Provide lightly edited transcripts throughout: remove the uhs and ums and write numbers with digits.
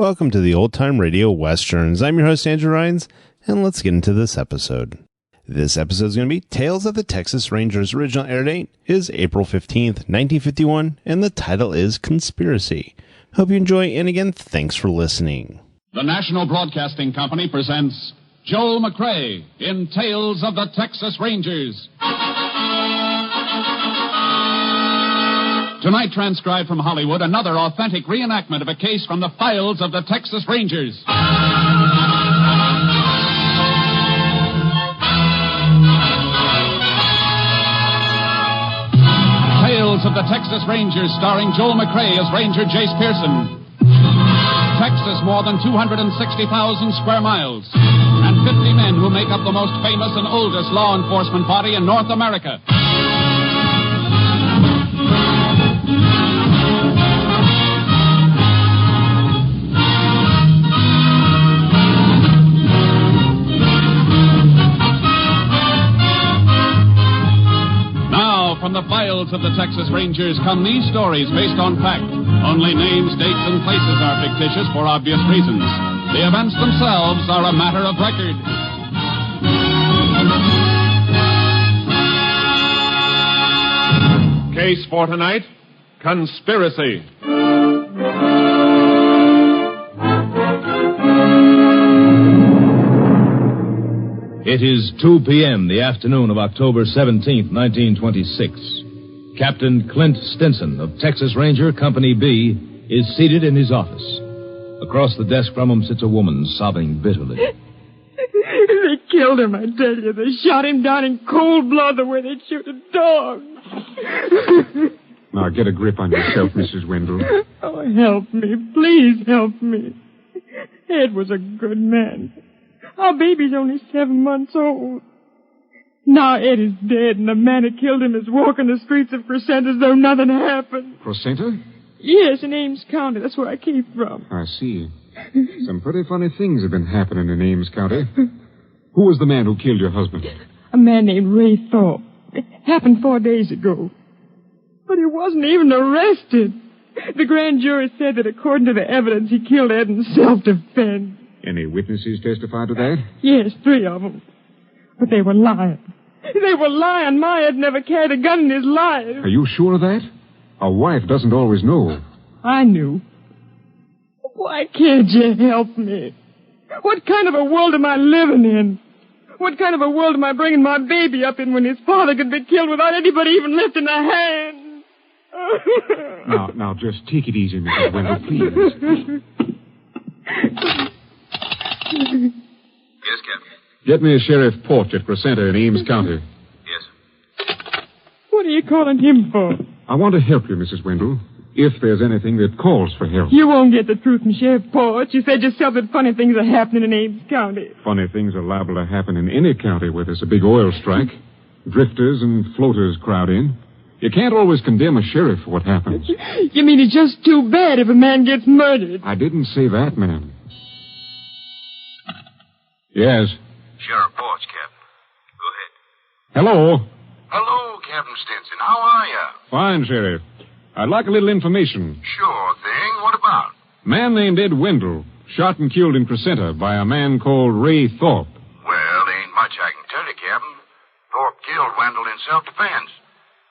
Welcome to the Old Time Radio Westerns. I'm your host, Andrew Rhynes, and let's get into this episode. This episode is going to be Tales of the Texas Rangers. Original air date is April 15th, 1951, and the title is Conspiracy. Hope you enjoy, and again, thanks for listening. The National Broadcasting Company presents Joel McCrea in Tales of the Texas Rangers. Tonight, transcribed from Hollywood, another authentic reenactment of a case from the files of the Texas Rangers. Tales of the Texas Rangers, starring Joel McCrea as Ranger Jayce Pearson. Texas, more than 260,000 square miles, and 50 men who make up the most famous and oldest law enforcement body in North America. From the files of the Texas Rangers come these stories based on fact. Only names, dates, and places are fictitious for obvious reasons. The events themselves are a matter of record. Case for tonight, Conspiracy. It is 2 p.m., the afternoon of October 17th, 1926. Captain Clint Stinson of Texas Ranger Company B is seated in his office. Across the desk from him sits a woman sobbing bitterly. They killed him, I tell you. They shot him down in cold blood the way they'd shoot a dog. Now, get a grip on yourself, Mrs. Wendell. Oh, help me. Please help me. Ed was a good man. Our baby's only 7 months old. Now Ed is dead, and the man who killed him is walking the streets of Crescent as though nothing happened. Crescenta? Yes, in Ames County. That's where I came from. I see. Some pretty funny things have been happening in Ames County. Who was the man who killed your husband? A man named Ray Thorpe. It happened 4 days ago. But he wasn't even arrested. The grand jury said that according to the evidence, he killed Ed in self-defense. Any witnesses testify to that? Yes, 3 of them. But they were lying. They were lying. My Ed never carried a gun in his life. Are you sure of that? A wife doesn't always know. I knew. Why can't you help me? What kind of a world am I living in? What kind of a world am I bringing my baby up in when his father could be killed without anybody even lifting a hand? Now, just take it easy, Mrs. Wendell, please. Yes, Captain. Get me a Sheriff Porch at Crescenta in Ames County. Yes. What are you calling him for? I want to help you, Mrs. Wendell, if there's anything that calls for help. You won't get the truth from Sheriff Porch. You said yourself that funny things are happening in Ames County. Funny things are liable to happen in any county where there's a big oil strike. Drifters and floaters crowd in. You can't always condemn a sheriff for what happens. You mean it's just too bad if a man gets murdered? I didn't say that, ma'am. Yes. Sheriff Porch, Captain. Go ahead. Hello. Hello, Captain Stinson. How are you? Fine, Sheriff. I'd like a little information. Sure thing. What about? Man named Ed Wendell, shot and killed in Crescenta by a man called Ray Thorpe. Well, there ain't much I can tell you, Captain. Thorpe killed Wendell in self-defense.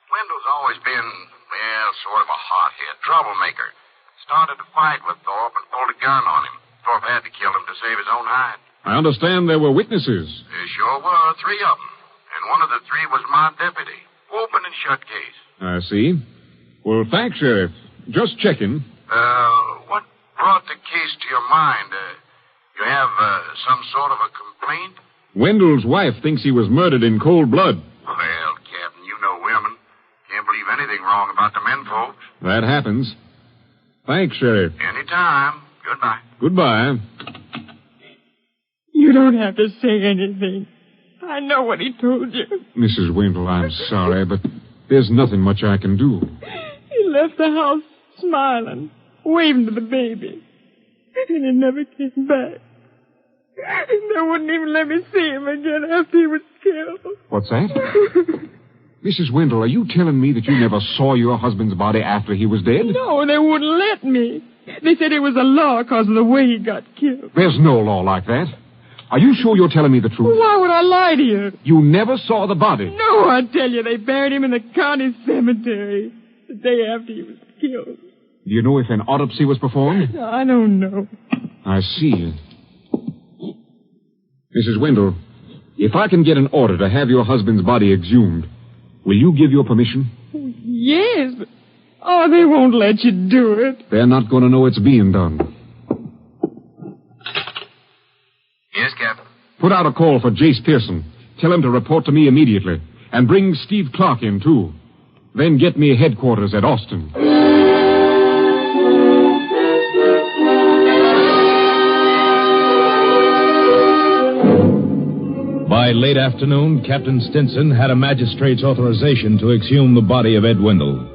Wendell's always been, well, sort of a hothead, troublemaker. Started to fight with Thorpe and pulled a gun on him. Thorpe had to kill him to save his own hide. I understand there were witnesses. There sure were, 3 of them. And one of the 3 was my deputy. Open and shut case. I see. Well, thanks, Sheriff. Just checking. What brought the case to your mind? You have some sort of a complaint? Wendell's wife thinks he was murdered in cold blood. Well, Captain, you know women. Can't believe anything wrong about the men folks. That happens. Thanks, Sheriff. Anytime. Goodbye. Goodbye. You don't have to say anything. I know what he told you. Mrs. Wendell, I'm sorry, but there's nothing much I can do. He left the house smiling, waving to the baby. And he never came back. They wouldn't even let me see him again after he was killed. What's that? Mrs. Wendell, are you telling me that you never saw your husband's body after he was dead? No, they wouldn't let me. They said it was a law because of the way he got killed. There's no law like that. Are you sure you're telling me the truth? Why would I lie to you? You never saw the body. No, I tell you, they buried him in the county cemetery the day after he was killed. Do you know if an autopsy was performed? I don't know. I see. Mrs. Wendell, if I can get an order to have your husband's body exhumed, will you give your permission? Yes, but... Oh, they won't let you do it. They're not going to know it's being done. Yes, Captain. Put out a call for Jayce Pearson. Tell him to report to me immediately. And bring Steve Clark in, too. Then get me headquarters at Austin. By late afternoon, Captain Stinson had a magistrate's authorization to exhume the body of Ed Wendell.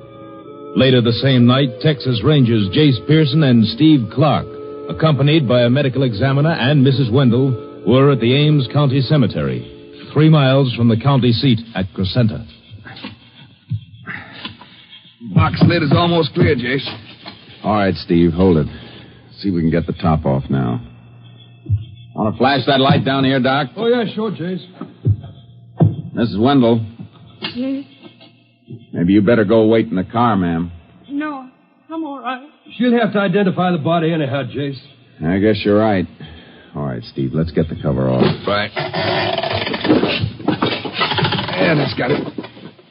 Later the same night, Texas Rangers Jayce Pearson and Steve Clark, accompanied by a medical examiner and Mrs. Wendell, were at the Ames County Cemetery, 3 miles from the county seat at Crescenta. Box lid is almost clear, Jayce. All right, Steve, hold it. See if we can get the top off now. Want to flash that light down here, Doc? Oh, yeah, sure, Jayce. Mrs. Wendell, Yes? maybe you better go wait in the car, ma'am. No, I'm all right. She'll have to identify the body anyhow, Jayce. I guess you're right. All right, Steve, let's get the cover off. Right. Yeah, that's got it.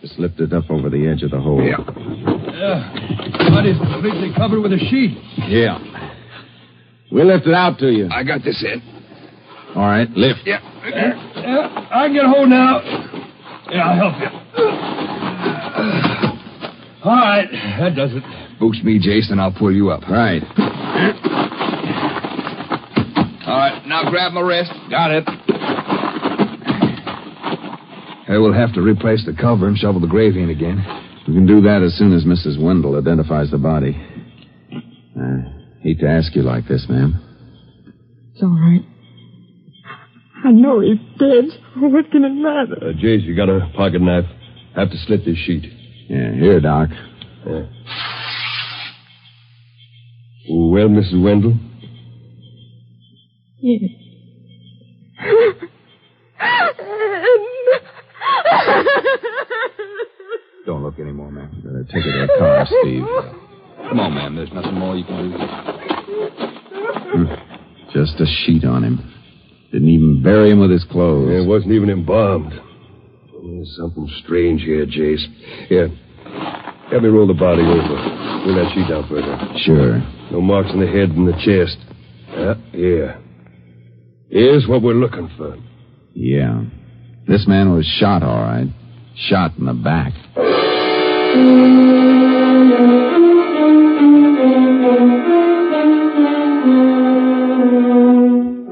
Just lift it up over the edge of the hole. Yeah. Body's completely covered with a sheet. Yeah. We'll lift it out to you. I got this end. All right, lift. Yeah. I can get a hold now. Yeah, I'll help you. All right, that does it. Boost me, Jayce, and I'll pull you up. Right. All right, now grab my wrist. Got it. Hey, we'll have to replace the cover and shovel the grave in again. We can do that as soon as Mrs. Wendell identifies the body. Hate to ask you like this, ma'am. It's all right. I know he's dead. What can it matter? Jayce, you got a pocket knife. Have to slit this sheet. Yeah, here, Doc. Well, Mrs. Wendell? Yes. Don't look anymore, ma'am. You better take it to the car, Steve. Come on, ma'am. There's nothing more you can do. Just a sheet on him. Didn't even bury him with his clothes. It wasn't even embalmed. There's something strange here, Jayce. Here, help me roll the body over. Pull that sheet down further. Sure. No marks on the head and the chest. Here. Here's what we're looking for. Yeah. This man was shot, all right. Shot in the back.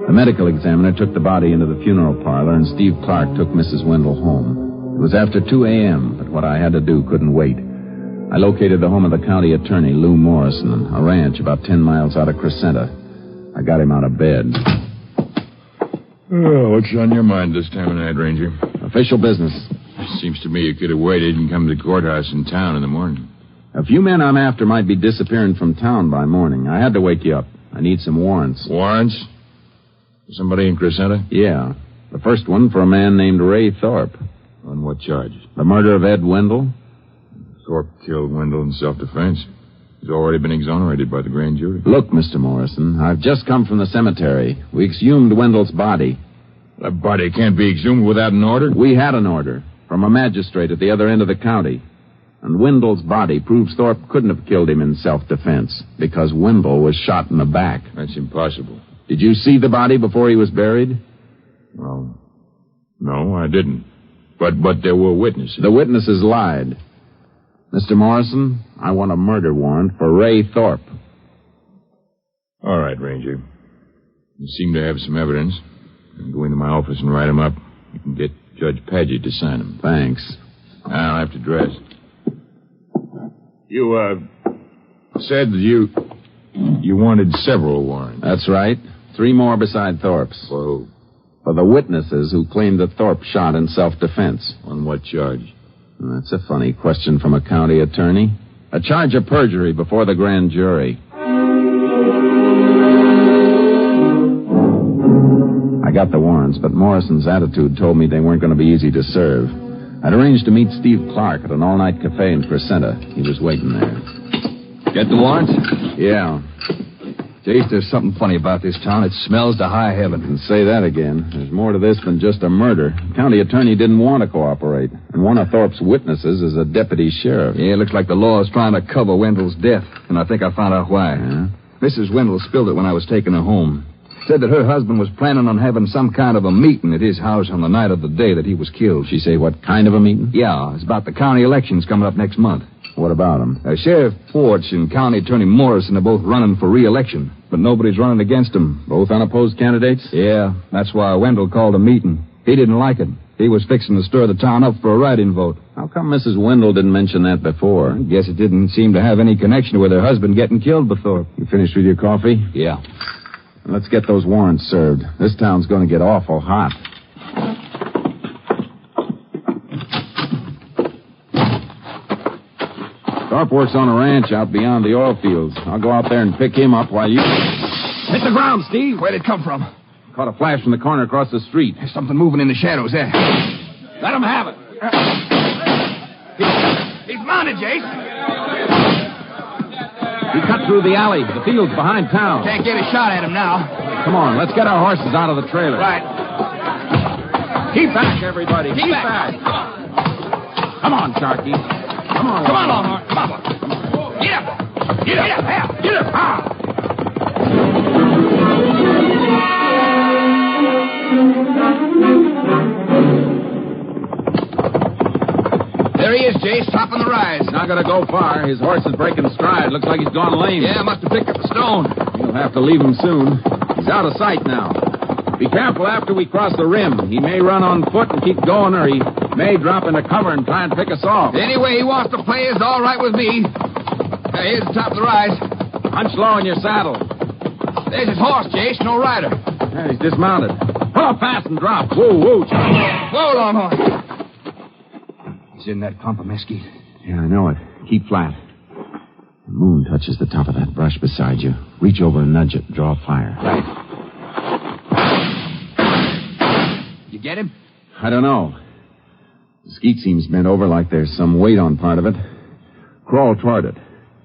The medical examiner took the body into the funeral parlor, and Steve Clark took Mrs. Wendell home. It was after 2 a.m., but what I had to do couldn't wait. I located the home of the county attorney, Lou Morrison, a ranch about 10 miles out of Crescenta. I got him out of bed. Oh, what's on your mind this time of night, Ranger? Official business. Seems to me you could have waited and come to the courthouse in town in the morning. A few men I'm after might be disappearing from town by morning. I had to wake you up. I need some warrants. Warrants? Somebody in Crescenta? Yeah. The first one for a man named Ray Thorpe. On what charge? The murder of Ed Wendell. Thorpe killed Wendell in self-defense. He's already been exonerated by the grand jury. Look, Mr. Morrison, I've just come from the cemetery. We exhumed Wendell's body. That body can't be exhumed without an order? We had an order from a magistrate at the other end of the county. And Wendell's body proves Thorpe couldn't have killed him in self-defense because Wendell was shot in the back. That's impossible. Did you see the body before he was buried? Well, no, I didn't. But there were witnesses. The witnesses lied. Mr. Morrison, I want a murder warrant for Ray Thorpe. All right, Ranger. You seem to have some evidence. I'll go into my office and write them up. You can get Judge Paget to sign them. Thanks. I'll have to dress. You, said you wanted several warrants. That's right. 3 more beside Thorpe's. For who? For the witnesses who claimed that Thorpe shot in self-defense. On what charge? That's a funny question from a county attorney. A charge of perjury before the grand jury. got the warrants, but Morrison's attitude told me they weren't going to be easy to serve. I'd arranged to meet Steve Clark at an all-night cafe in Crescenta. He was waiting there. Get the warrants? Yeah. Jayce, there's something funny about this town. It smells to high heaven. And say that again. There's more to this than just a murder. The county attorney didn't want to cooperate. And one of Thorpe's witnesses is a deputy sheriff. Yeah, it looks like the law is trying to cover Wendell's death. And I think I found out why. Yeah? Mrs. Wendell spilled it when I was taking her home. Said that her husband was planning on having some kind of a meeting at his house on the night of the day that he was killed. She say what kind of a meeting? Yeah, it's about the county elections coming up next month. What about him? Sheriff Porch and County Attorney Morrison are both running for re-election, but nobody's running against them. Both unopposed candidates? Yeah, that's why Wendell called a meeting. He didn't like it. He was fixing to stir the town up for a write-in vote. How come Mrs. Wendell didn't mention that before? I guess it didn't seem to have any connection with her husband getting killed before. You finished with your coffee? Yeah. Let's get those warrants served. This town's going to get awful hot. Thorpe works on a ranch out beyond the oil fields. I'll go out there and pick him up while you... Hit the ground, Steve. Where'd it come from? Caught a flash from the corner across the street. There's something moving in the shadows there. Let him have it. He's mounted, Jayce. He cut through the alley. The field's behind town. Can't get a shot at him now. Come on, let's get our horses out of the trailer. Right. Keep back, everybody. Keep back. Come on, Sharky. Come on. Come on, Longhorn. Come on, boy. Get up. Get up. Get up. Get up. Ah. There he is, Jayce, topping the rise. Not going to go far. His horse is breaking stride. Looks like he's gone lame. Yeah, must have picked up a stone. You'll have to leave him soon. He's out of sight now. Be careful after we cross the rim. He may run on foot and keep going, or he may drop into cover and try and pick us off. Any way he wants to play is all right with me. Here's the top of the rise. Hunch low in your saddle. There's his horse, Jayce, no rider. Yeah, he's dismounted. Pull up fast and drop. Whoa, whoa. Whoa, Longhorn. He's in that clump of mesquite. Yeah, I know it. Keep flat. The moon touches the top of that brush beside you. Reach over and nudge it. Draw fire. Right. You get him? I don't know. The skeet seems bent over like there's some weight on part of it. Crawl toward it.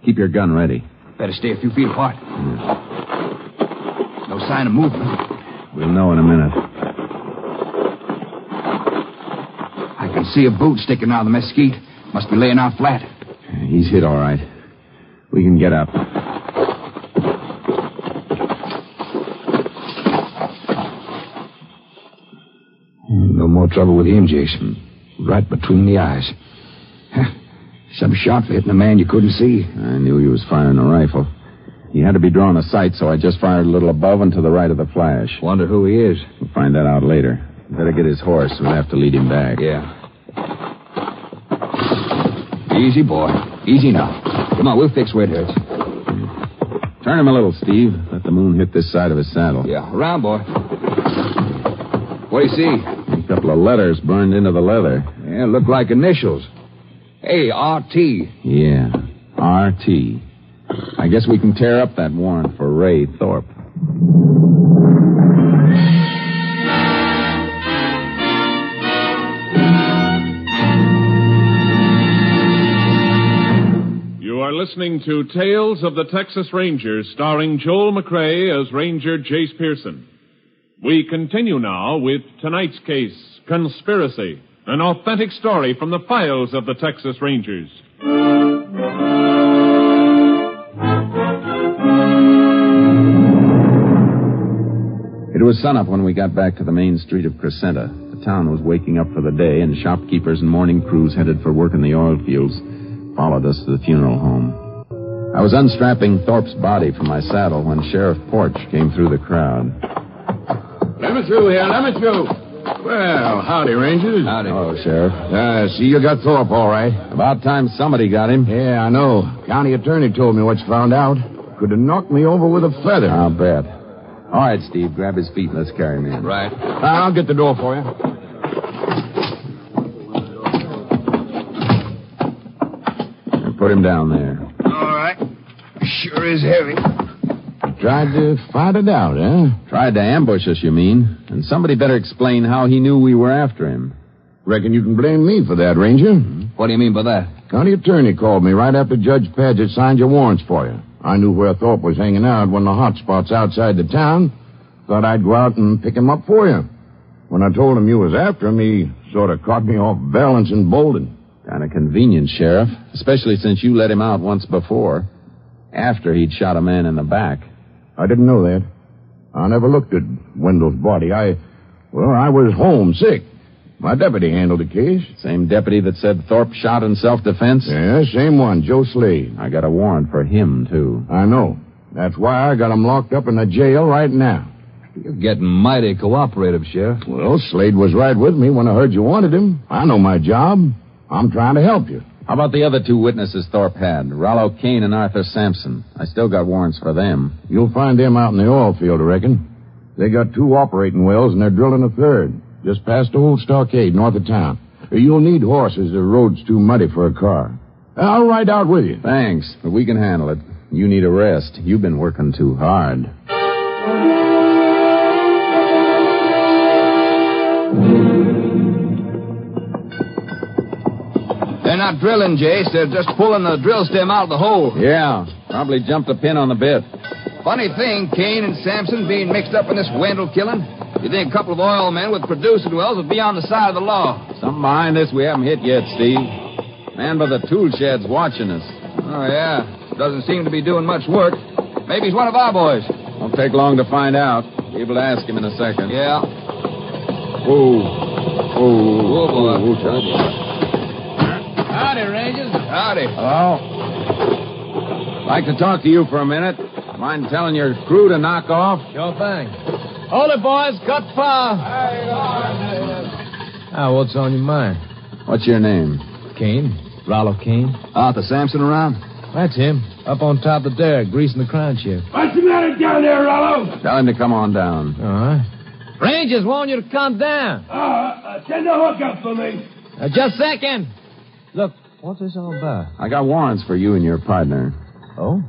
Keep your gun ready. Better stay a few feet apart. No sign of movement. We'll know in a minute. I can see a boot sticking out of the mesquite. Must be laying out flat. He's hit all right. We can get up. No more trouble with him, Jason. Right between the eyes. Some shot for hitting a man you couldn't see. I knew he was firing a rifle. He had to be drawing a sight, so I just fired a little above and to the right of the flash. Wonder who he is. We'll find that out later. Better get his horse. We'll have to lead him back. Yeah. Easy, boy. Easy now. Come on, we'll fix where it hurts. Turn him a little, Steve. Let the moon hit this side of his saddle. Yeah, around, boy. What do you see? A couple of letters burned into the leather. Yeah, look like initials. A-R-T. Yeah, R-T. I guess we can tear up that warrant for Ray Thorpe. You are listening to Tales of the Texas Rangers, starring Joel McCrea as Ranger Jayce Pearson. We continue now with tonight's case, Conspiracy, an authentic story from the files of the Texas Rangers. It was sunup when we got back to the main street of Crescenta. The town was waking up for the day, and shopkeepers and morning crews headed for work in the oil fields followed us to the funeral home. I was unstrapping Thorpe's body from my saddle when Sheriff Porch came through the crowd. Let me through here. Let me through. Well, howdy, Rangers. Howdy. Oh, Sheriff. See you got Thorpe all right. About time somebody got him. Yeah, I know. County attorney told me what you found out. Could have knocked me over with a feather. I'll bet. All right, Steve, grab his feet and let's carry him in. Right. I'll get the door for you. And put him down there. All right. Sure is heavy. tried to find it out, huh? Tried to ambush us, you mean? And somebody better explain how he knew we were after him. Reckon you can blame me for that, Ranger. What do you mean by that? County attorney called me right after Judge Paget signed your warrants for you. I knew where Thorpe was hanging out, one of the hot spots outside the town. Thought I'd go out and pick him up for you. When I told him you was after him, he sort of caught me off balance and bolted. Kind of convenient, Sheriff. Especially since you let him out once before. After he'd shot a man in the back. I didn't know that. I never looked at Wendell's body. I was home sick. My deputy handled the case. Same deputy that said Thorpe shot in self-defense? Yeah, same one, Joe Slade. I got a warrant for him, too. I know. That's why I got him locked up in the jail right now. You're getting mighty cooperative, Sheriff. Well, Slade was right with me when I heard you wanted him. I know my job. I'm trying to help you. How about the other two witnesses Thorpe had? Rollo Kane and Arthur Sampson. I still got warrants for them. You'll find them out in the oil field, I reckon. They got 2 operating wells, and they're drilling a 3rd. Just past the old stockade north of town. You'll need horses. The road's too muddy for a car. I'll ride out with you. Thanks, but we can handle it. You need a rest. You've been working too hard. They're not drilling, Jayce. They're just pulling the drill stem out of the hole. Yeah, probably jumped a pin on the bit. Funny thing, Kane and Sampson being mixed up in this Wendell killing. You think a couple of oil men with producing wells would be on the side of the law. Something behind this we haven't hit yet, Steve. Man by the tool shed's watching us. Oh, yeah. Doesn't seem to be doing much work. Maybe he's one of our boys. Won't take long to find out. Be able to ask him in a second. Yeah. Whoa, boy. Howdy, Rangers. Howdy. Hello. Like to talk to you for a minute. Mind telling your crew to knock off? Sure thing. Hold it, boys. Cut fire. What's on your mind? What's your name? Kane. Rollo Kane. Arthur Sampson around? That's him. Up on top of the derrick, greasing the crown shift. What's the matter down there, Rollo? Tell him to come on down. All right. Rangers want you to come down. Send the hook up for me. Just a second. Look, what's this all about? I got warrants for you and your partner. Oh?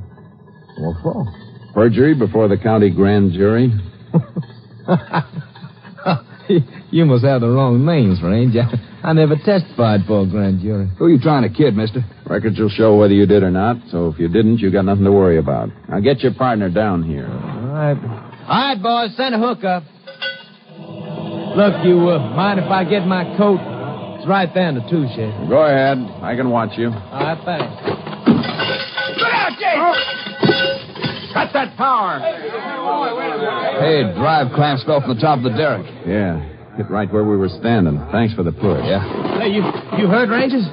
What for? Perjury before the county grand jury. You must have the wrong names, Range. I never testified for a grand jury. Who are you trying to kid, mister? Records will show whether you did or not, so if you didn't, you got nothing to worry about. Now get your partner down here. All right, boys, send a hook up. Look, you mind if I get my coat? It's right there in the tool shed. Go ahead. I can watch you. All right, thanks. Look out, Jayce! Cut that power! Hey, drive clamps fell from the top of the derrick. Yeah, hit right where we were standing. Thanks for the push. Yeah. Hey, you heard, Rangers?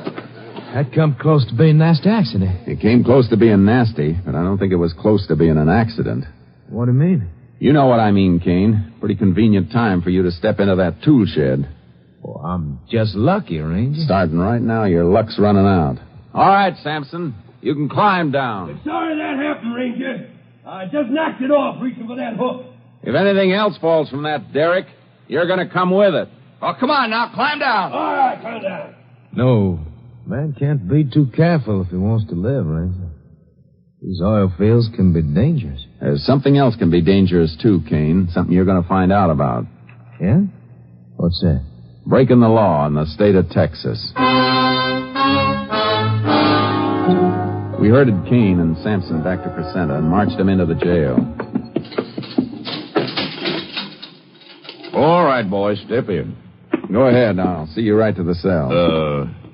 That come close to being a nasty accident. It came close to being nasty, but I don't think it was close to being an accident. What do you mean? You know what I mean, Kane. Pretty convenient time for you to step into that tool shed. Well, I'm just lucky, Ranger. Starting right now, your luck's running out. All right, Sampson. You can climb down. Sorry that happened, Ranger. I just knocked it off reaching for that hook. If anything else falls from that derrick, you're going to come with it. Oh, come on now. Climb down. All right, climb down. No, man can't be too careful if he wants to live, Ranger. These oil fields can be dangerous. There's something else can be dangerous, too, Kane. Something you're going to find out about. Yeah? What's that? Breaking the law in the state of Texas. We herded Kane and Sampson back to Crescenta and marched them into the jail. All right, boys, step in. Go ahead. I'll see you right to the cell.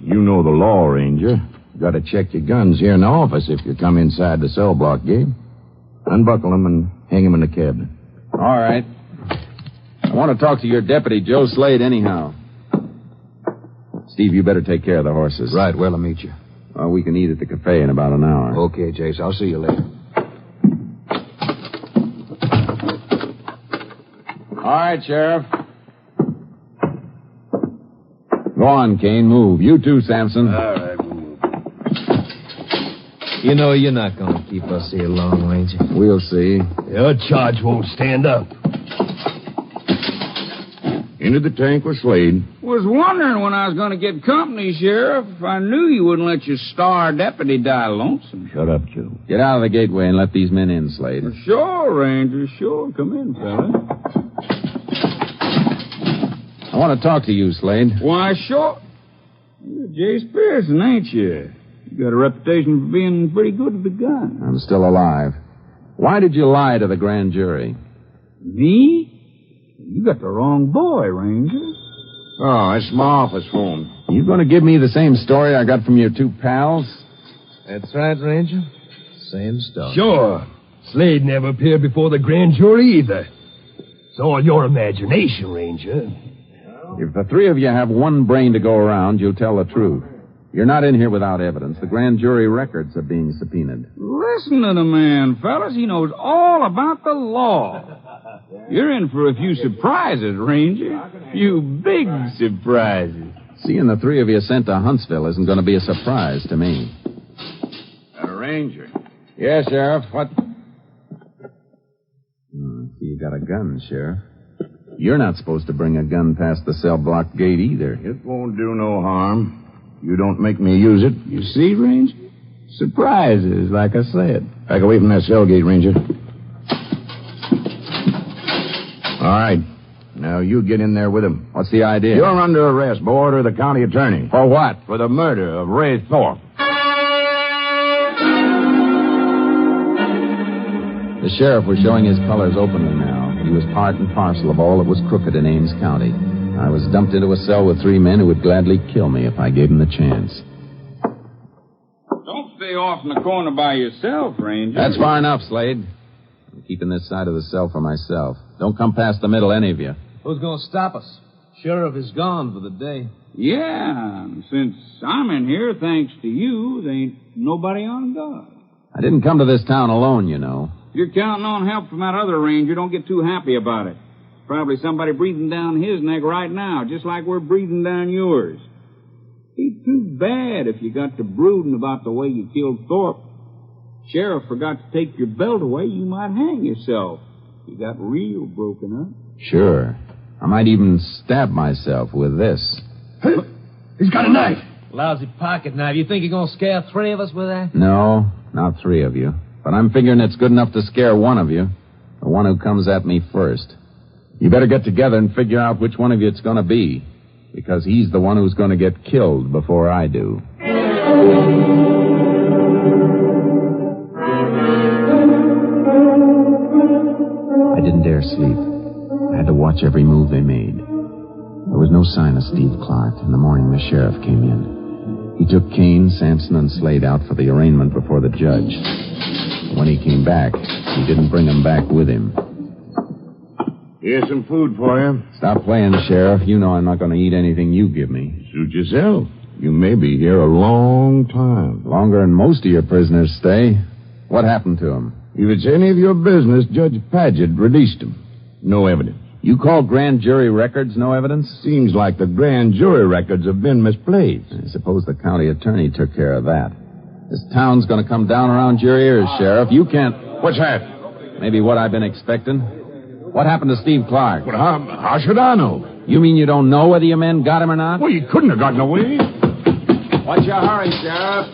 You know the law, Ranger. Got to check your guns here in the office if you come inside the cell block gate. Unbuckle them and hang them in the cabinet. All right. I want to talk to your deputy, Joe Slade, anyhow. Steve, you better take care of the horses. Right, well, I'll meet you. We can eat at the cafe in about an hour. Okay, Jayce. I'll see you later. All right, Sheriff. Go on, Kane. Move. You too, Sampson. All right, we'll move. You know you're not going to keep us here long, Ranger. We'll see. Your charge won't stand up. Into the tank with Slade. Was wondering when I was going to get company, Sheriff. I knew you wouldn't let your star deputy die lonesome. Shut up, Joe. Get out of the gateway and let these men in, Slade. Sure, Ranger, sure. Come in, fella. I want to talk to you, Slade. Why, sure. You're Jayce Pearson, ain't you? You got a reputation for being pretty good with the gun. I'm still alive. Why did you lie to the grand jury? Me? You got the wrong boy, Ranger. Oh, that's my office phone. You going to give me the same story I got from your two pals? That's right, Ranger. Same story. Sure. Slade never appeared before the grand jury either. It's all your imagination, Ranger. If the three of you have one brain to go around, you'll tell the truth. You're not in here without evidence. The grand jury records are being subpoenaed. Listen to the man, fellas. He knows all about the law. You're in for a few surprises, Ranger. Few big surprises. Seeing the three of you sent to Huntsville isn't going to be a surprise to me. Ranger. Yes, Sheriff. What? See, you got a gun, Sheriff. You're not supposed to bring a gun past the cell block gate either. It won't do no harm. You don't make me use it. You see, Ranger? Surprises, like I said. Back away from that cell gate, Ranger. All right. Now, you get in there with him. What's the idea? You're under arrest by order of the county attorney. For what? For the murder of Ray Thorpe. The sheriff was showing his colors openly now. He was part and parcel of all that was crooked in Ames County. I was dumped into a cell with three men who would gladly kill me if I gave them the chance. Don't stay off in the corner by yourself, Ranger. That's far enough, Slade. I'm keeping this side of the cell for myself. Don't come past the middle, any of you. Who's going to stop us? Sheriff is gone for the day. Yeah, since I'm in here, thanks to you, there ain't nobody on guard. I didn't come to this town alone, you know. If you're counting on help from that other ranger, don't get too happy about it. Probably somebody breathing down his neck right now, just like we're breathing down yours. Be too bad if you got to brooding about the way you killed Thorpe. Sheriff forgot to take your belt away, you might hang yourself. You got real broken up. Sure. I might even stab myself with this. Hey, he's got a knife. Lousy pocket knife. You think you're going to scare three of us with that? No, not three of you. But I'm figuring it's good enough to scare one of you. The one who comes at me first. You better get together and figure out which one of you it's going to be. Because he's the one who's going to get killed before I do. I didn't dare sleep. I had to watch every move they made. There was no sign of Steve Clark. In the morning, the sheriff came in. He took Kane, Sampson, and Slade out for the arraignment before the judge. When he came back, he didn't bring them back with him. Here's some food for you. Stop playing, Sheriff. You know I'm not going to eat anything you give me. Suit yourself. You may be here a long time. Longer than most of your prisoners stay. What happened to him? If it's any of your business, Judge Paget released him. No evidence. You call grand jury records no evidence? Seems like the grand jury records have been misplaced. I suppose the county attorney took care of that. This town's going to come down around your ears, Sheriff. You can't... What's that? Maybe what I've been expecting. What happened to Steve Clark? Well, how should I know? You mean you don't know whether your men got him or not? Well, you couldn't have gotten away. What's your hurry, Sheriff?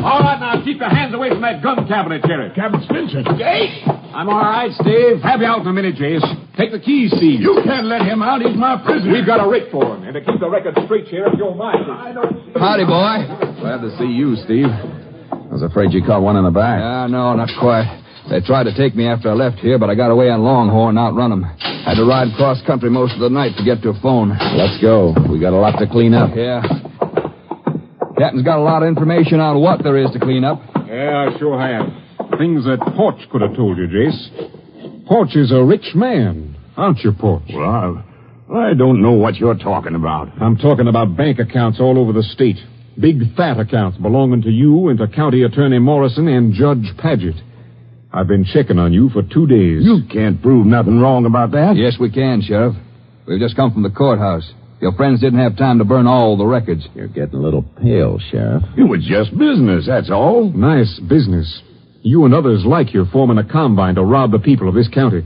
All right, now, keep your hands away from that gun cabinet, Sheriff. Captain Spencer. Jayce! I'm all right, Steve. Have you out in a minute, Jayce. Take the keys, Steve. You can't let him out. He's my prisoner. We've got a writ for him. And to keep the record straight, Sheriff, you're mine. Howdy, boy. Glad to see you, Steve. I was afraid you caught one in the back. No, not quite. They tried to take me after I left here, but I got away on Longhorn and outrun them. Had to ride cross country most of the night to get to a phone. Let's go. We got a lot to clean up. Yeah. Captain's got a lot of information on what there is to clean up. Yeah, I sure have. Things that Porch could have told you, Jayce. Porch is a rich man, aren't you, Porch? Well, I don't know what you're talking about. I'm talking about bank accounts all over the state. Big, fat accounts belonging to you and to County Attorney Morrison and Judge Paget. I've been checking on you for 2 days. You can't prove nothing wrong about that. Yes, we can, Sheriff. We've just come from the courthouse. Your friends didn't have time to burn all the records. You're getting a little pale, Sheriff. It was just business, that's all. Nice business. You and others like you forming a combine to rob the people of this county.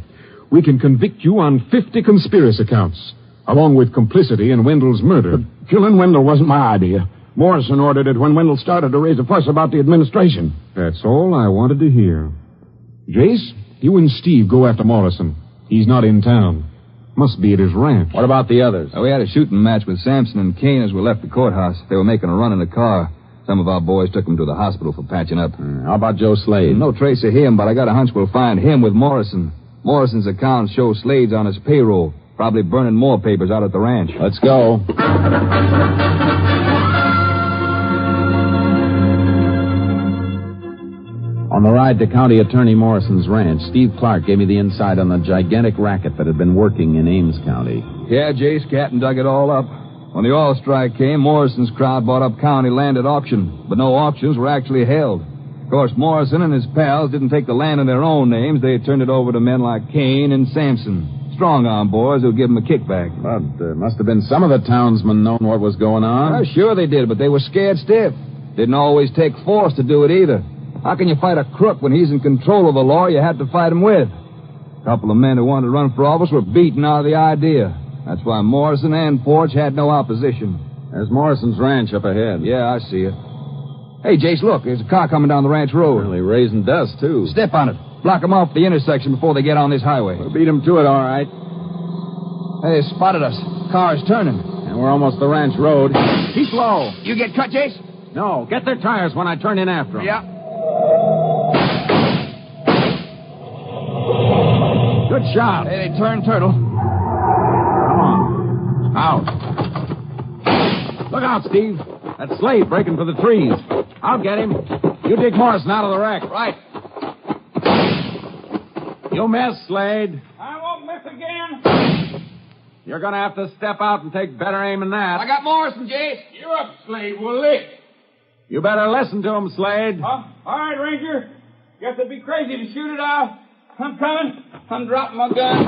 we can convict you on 50 conspiracy counts, along with complicity in Wendell's murder. But killing Wendell wasn't my idea. Morrison ordered it when Wendell started to raise a fuss about the administration. That's all I wanted to hear. Jayce, you and Steve go after Morrison. He's not in town. Must be at his ranch. What about the others? We had a shooting match with Sampson and Kane as we left the courthouse. They were making a run in the car. Some of our boys took them to the hospital for patching up. How about Joe Slade? No trace of him, but I got a hunch we'll find him with Morrison. Morrison's accounts show Slade's on his payroll, probably burning more papers out at the ranch. Let's go. On the ride to County Attorney Morrison's ranch, Steve Clark gave me the insight on the gigantic racket that had been working in Ames County. Yeah, Jayce, Captain dug it all up. When the oil strike came, Morrison's crowd bought up county land at auction, but no auctions were actually held. Of course, Morrison and his pals didn't take the land in their own names. They turned it over to men like Kane and Sampson, strong-arm boys who'd give them a kickback. But there must have been some of the townsmen known what was going on. Well, sure they did, but they were scared stiff. Didn't always take force to do it either. How can you fight a crook when he's in control of the law you had to fight him with? A couple of men who wanted to run for office were beaten out of the idea. That's why Morrison and Porch had no opposition. There's Morrison's ranch up ahead. Yeah, I see it. Hey, Jayce, look, there's a car coming down the ranch road. Really raising dust, too. Step on it. Block them off the intersection before they get on this highway. We'll beat them to it, all right. Hey, they spotted us. Car's turning. And we're almost the ranch road. Keep low. You get cut, Jayce? No, get their tires when I turn in after them. Yeah. Good shot. Hey, they turned turtle. Come on. Out. Look out, Steve. That Slade breaking for the trees. I'll get him. You dig Morrison out of the wreck. Right. You miss, Slade. I won't miss again. You're going to have to step out and take better aim than that. I got Morrison, Jayce. You're up, Slade. We'll lick. You better listen to him, Slade. All right, Ranger. Guess it'd be crazy to shoot it out. I'm coming. I'm dropping my gun.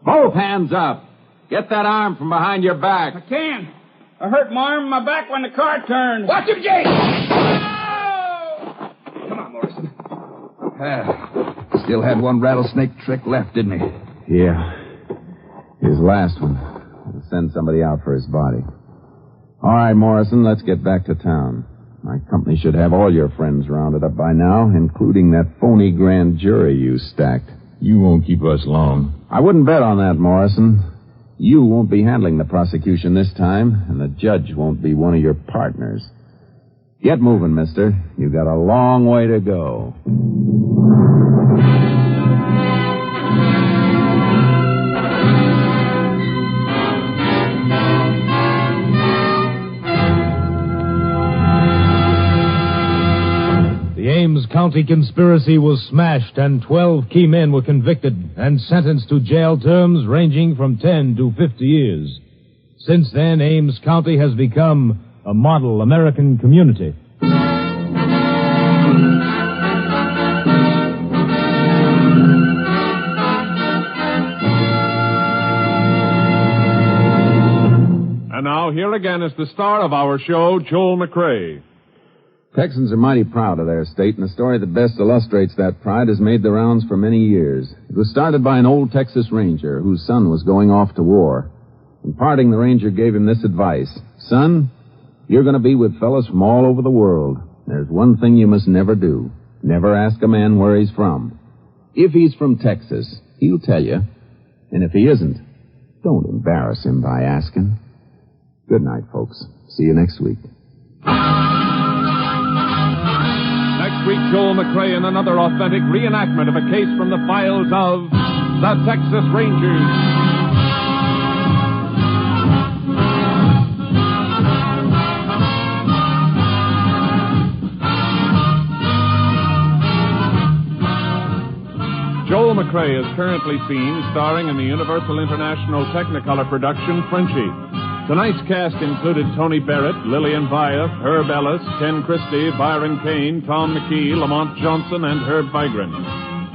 Both hands up. Get that arm from behind your back. I can. I hurt my arm and my back when the car turned. Watch him, Jayce! Oh! Come on, Morrison. Still had one rattlesnake trick left, didn't he? Yeah. His last one. We'll send somebody out for his body. All right, Morrison, let's get back to town. My company should have all your friends rounded up by now, including that phony grand jury you stacked. You won't keep us long. I wouldn't bet on that, Morrison. You won't be handling the prosecution this time, and the judge won't be one of your partners. Get moving, mister. You've got a long way to go. The Ames County conspiracy was smashed, and 12 key men were convicted and sentenced to jail terms ranging from 10 to 50 years. Since then, Ames County has become a model American community. And now, here again is the star of our show, Joel McCrea. Texans are mighty proud of their state, and the story that best illustrates that pride has made the rounds for many years. It was started by an old Texas Ranger whose son was going off to war. In parting, the Ranger gave him this advice. Son, you're going to be with fellas from all over the world. There's one thing you must never do. Never ask a man where he's from. If he's from Texas, he'll tell you. And if he isn't, don't embarrass him by asking. Good night, folks. See you next week. Next week, Joel McCrea in another authentic reenactment of a case from the files of the Texas Rangers. Joel McCrea is currently seen starring in the Universal International Technicolor production Frenchie. Tonight's cast included Tony Barrett, Lillian Buyeff, Herb Ellis, Ken Christy, Byron Kane, Tom McKee, Lamont Johnson, and Herb Vigran.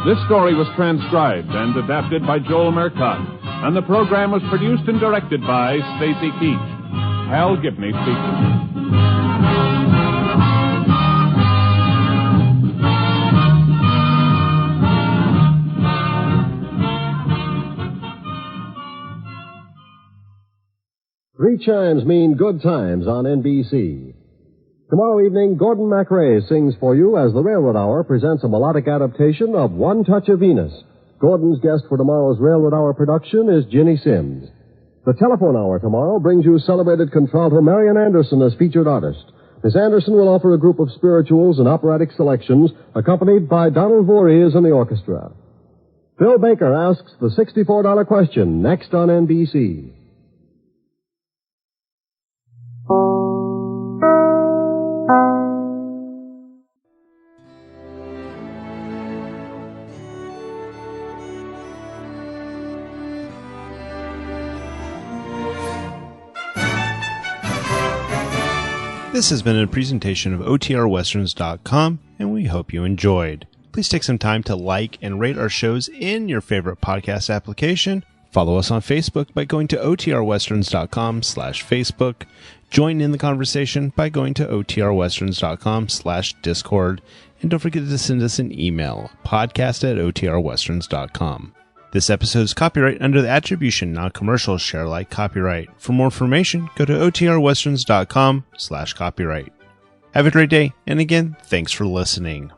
This story was transcribed and adapted by Joel Murcott, and the program was produced and directed by Stacy Keach. Hal Gibney speaking. 3 chimes mean good times on NBC. Tomorrow evening, Gordon McCrea sings for you as the Railroad Hour presents a melodic adaptation of One Touch of Venus. Gordon's guest for tomorrow's Railroad Hour production is Ginny Sims. The Telephone Hour tomorrow brings you celebrated contralto Marian Anderson as featured artist. Miss Anderson will offer a group of spirituals and operatic selections accompanied by Donald Voorhees and the orchestra. Phil Baker asks the $64 question next on NBC. This has been a presentation of OTRWesterns.com, and we hope you enjoyed. Please take some time to like and rate our shows in your favorite podcast application. Follow us on Facebook by going to OTRWesterns.com/Facebook. Join in the conversation by going to OTRWesterns.com/Discord. And don't forget to send us an email, podcast@OTRWesterns.com. This episode is copyright under the Attribution Non-Commercial Share Alike copyright. For more information, go to OTRWesterns.com/copyright. Have a great day, and again, thanks for listening.